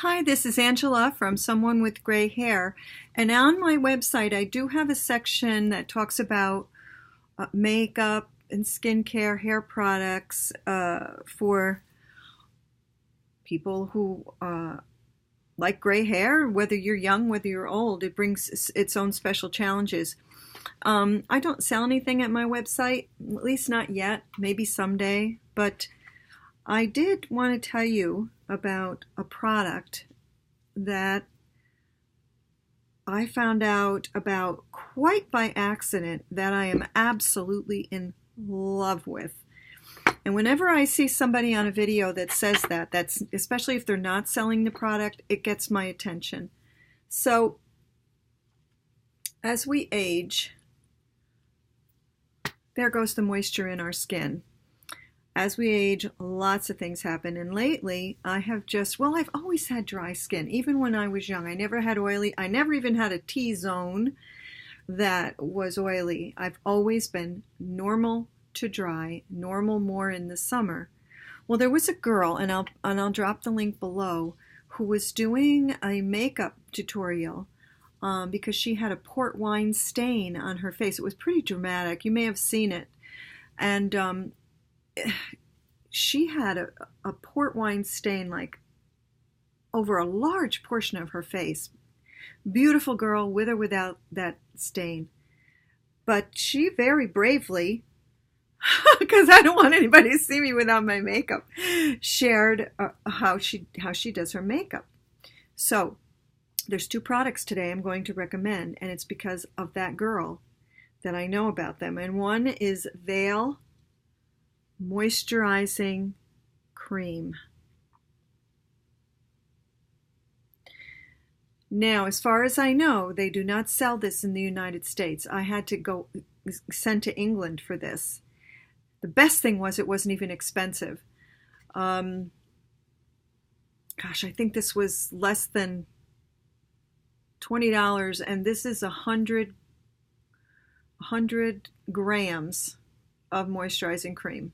Hi, this is Angela from Someone with Gray Hair. And on my website, I do have a section that talks about makeup and skincare, hair products for people who like gray hair, whether you're young, whether you're old. It brings its own special challenges. I don't sell anything at my website, at least not yet, maybe someday, but I did want to tell you about a product that I found out about quite by accident that I am absolutely in love with. And whenever I see somebody on a video that says that's especially if they're not selling the product, it gets my attention. So as we age, there goes the moisture in our skin. As we age, lots of things happen. And lately, I've always had dry skin. Even when I was young, I never had oily. I never even had a T-zone that was oily. I've always been normal to dry, normal more in the summer. Well, there was a girl, and I'll drop the link below, who was doing a makeup tutorial because she had a port wine stain on her face. It was pretty dramatic. You may have seen it. And she had a port wine stain like over a large portion of her face. Beautiful girl, with or without that stain. But she very bravely, because I don't want anybody to see me without my makeup, shared how she does her makeup. So there's two products today I'm going to recommend, and it's because of that girl that I know about them. And one is Veil Moisturizing Cream. Now, as far as I know, they do not sell this in the United States. I had to go send to England for this. The best thing was it wasn't even expensive. Gosh, I think this was less than $20, and this is 100 grams of moisturizing cream.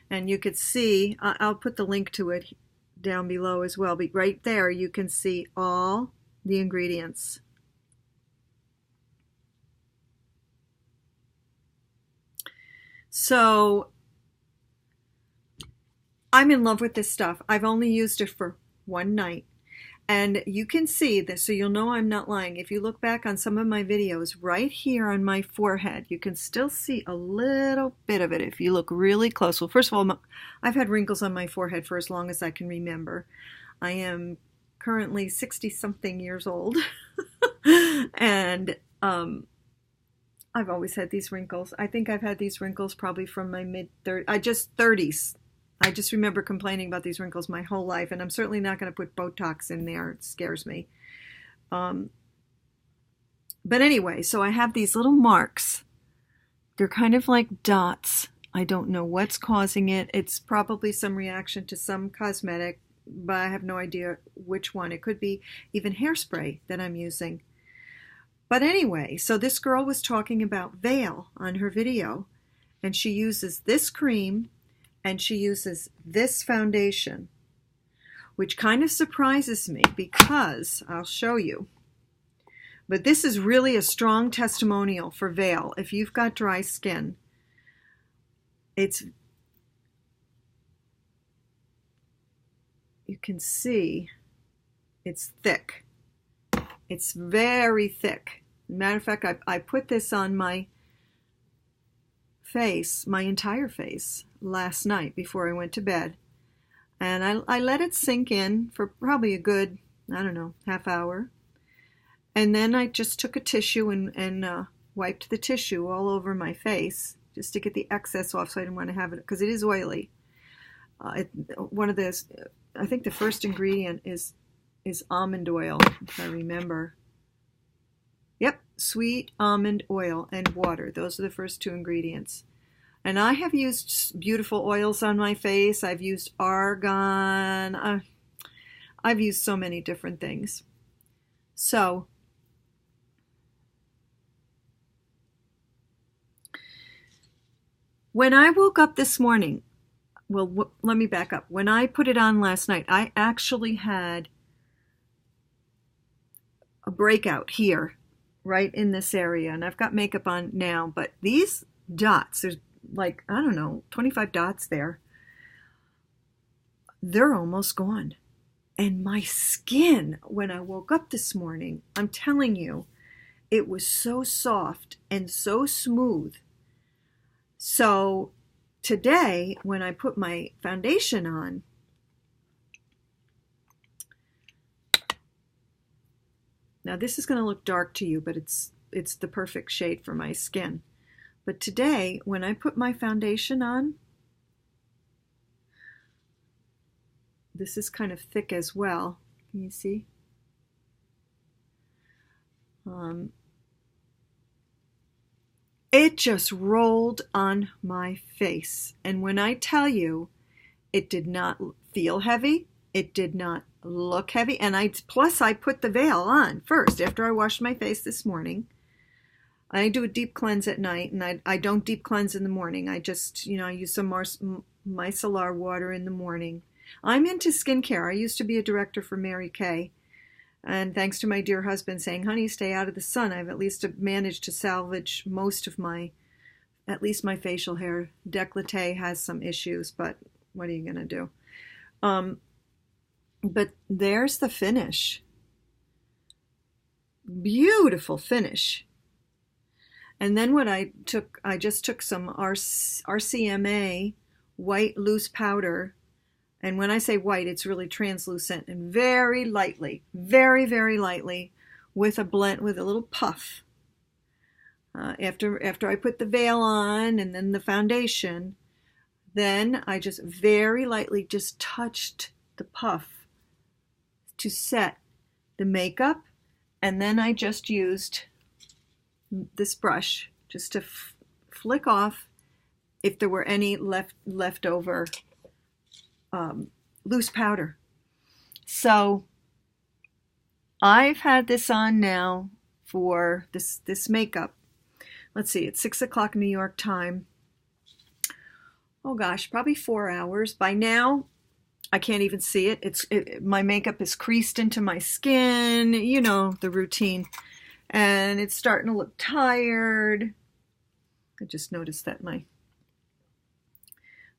And you could see, I'll put the link to it down below as well, but right there you can see all the ingredients. So I'm in love with this stuff. I've only used it for one night. And you can see this, so you'll know I'm not lying. If you look back on some of my videos, right here on my forehead, you can still see a little bit of it if you look really close. Well, first of all, I've had wrinkles on my forehead for as long as I can remember. I am currently 60-something years old, and I've always had these wrinkles. I think I've had these wrinkles probably from my mid-30s. I just remember complaining about these wrinkles my whole life, and I'm certainly not going to put Botox in there. It scares me. But anyway, so I have these little marks. They're kind of like dots. I don't know what's causing it. It's probably some reaction to some cosmetic, but I have no idea which one. It could be even hairspray that I'm using. But anyway, so this girl was talking about Veil on her video, and she uses this cream and she uses this foundation, which kind of surprises me because I'll show you. But this is really a strong testimonial for Veil. If you've got dry skin, you can see it's thick. It's very thick. Matter of fact, I put this on my face, my entire face, last night before I went to bed. And I let it sink in for probably a good, I don't know, half hour. And then I just took a tissue and wiped the tissue all over my face just to get the excess off, so I didn't want to have it, because it is oily. I think the first ingredient is almond oil, if I remember. Yep, sweet almond oil and water. Those are the first two ingredients. And I have used beautiful oils on my face. I've used argan. I've used so many different things. So when I woke up this morning, well, let me back up. When I put it on last night, I actually had a breakout here, right in this area. And I've got makeup on now, but these dots, there's like, I don't know, 25 dots there. They're almost gone. And my skin, when I woke up this morning, I'm telling you, it was so soft and so smooth. So today, when I put my foundation on, now this is going to look dark to you, but it's the perfect shade for my skin. But today, when I put my foundation on, this is kind of thick as well. Can you see? It just rolled on my face. And when I tell you, it did not feel heavy. It did not look heavy. And plus I put the veil on first after I washed my face this morning. I do a deep cleanse at night, and I don't deep cleanse in the morning. I just, I use some micellar water in the morning. I'm into skincare. I used to be a director for Mary Kay. And thanks to my dear husband saying, honey, stay out of the sun, I've at least managed to salvage most of at least my facial hair. Décolleté has some issues, but what are you going to do? But there's the finish. Beautiful finish. And then what I just took some RCMA white loose powder. And when I say white, it's really translucent, and very lightly, very, very lightly, with a little puff. After I put the veil on and then the foundation, then I just very lightly just touched the puff to set the makeup, and then I just used this brush just to flick off if there were any leftover loose powder. So I've had this on now for this makeup. Let's see, it's 6 o'clock New York time. Oh gosh, probably 4 hours. By now, I can't even see it. My makeup is creased into my skin, the routine. And it's starting to look tired. I just noticed that my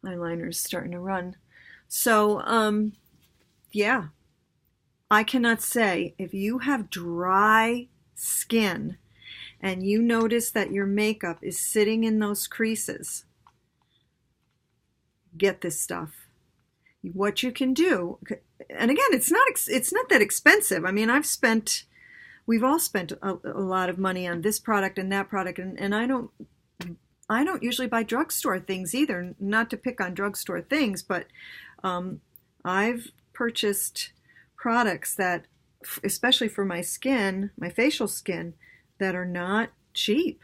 eyeliner is starting to run. So, yeah, I cannot say, if you have dry skin and you notice that your makeup is sitting in those creases, get this stuff. What you can do, and again, it's not that expensive. I mean, we've all spent a lot of money on this product and that product, and I don't usually buy drugstore things either, not to pick on drugstore things, but I've purchased products that, especially for my skin, my facial skin, that are not cheap.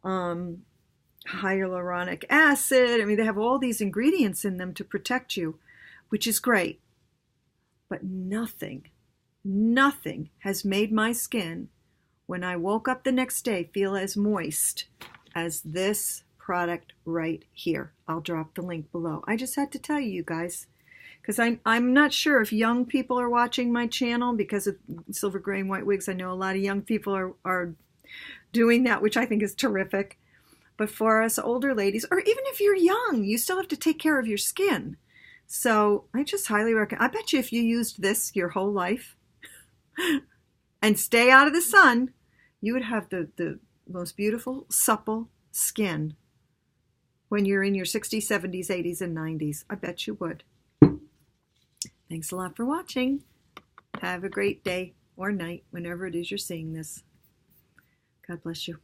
Hyaluronic acid, I mean, they have all these ingredients in them to protect you, which is great. But nothing has made my skin, when I woke up the next day, feel as moist as this product right here. I'll drop the link below. I just had to tell you guys, because I'm not sure if young people are watching my channel because of silver gray and white wigs. I know a lot of young people are doing that, which I think is terrific. But for us older ladies, or even if you're young, you still have to take care of your skin. So I just highly recommend. I bet you if you used this your whole life and stay out of the sun, you would have the most beautiful, supple skin when you're in your 60s, 70s, 80s, and 90s. I bet you would. Thanks a lot for watching. Have a great day or night whenever it is you're seeing this. God bless you.